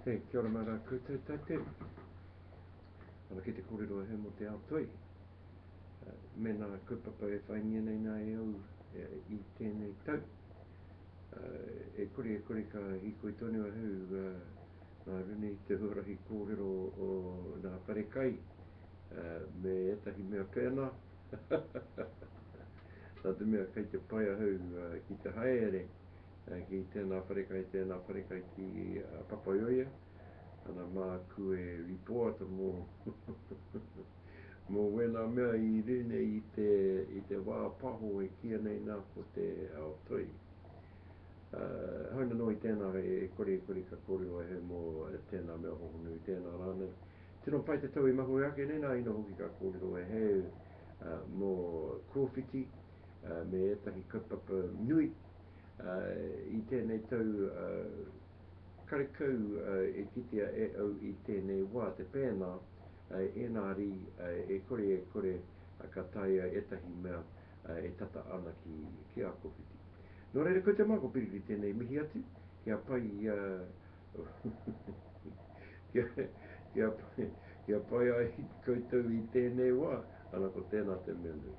Hey, kia ora mara koutou tate. Ana ki te kōrero he mo te Ao Toi. Mena kaupapa e whaingia nei nā e au I tēnei tau. E kore ka hiko I tonu ahau nā rune I te huarahi kōrero o nā wharekai me etahi mea pēnā. Nā te mea kei te pai ahau ki te haere ki tēnā wharekai ki Papaioia. Ana mā kue ripoata mō mō wena mea I rune I te wā paho e kia nei nā ko te Ao Toi. Hauna no I tēnā e kore ka kōrero he mō tēnā mea hohonu I tēnā rāna. Tino pai te tau I mahu ake nei nā ino hoki ka kōrero e he mō kōwhiti me etahi kaupapa nui I tēnei tau karekau e kitea e au I tēnei wā te pēnā enari e kore ka taia etahi mea e tata ana ki a kōwhiti. Nō reira ko te mako piri tēnei mihi atu kia pai kia pai ai koutou I tēnei wā ana ko tēnā te mea nui.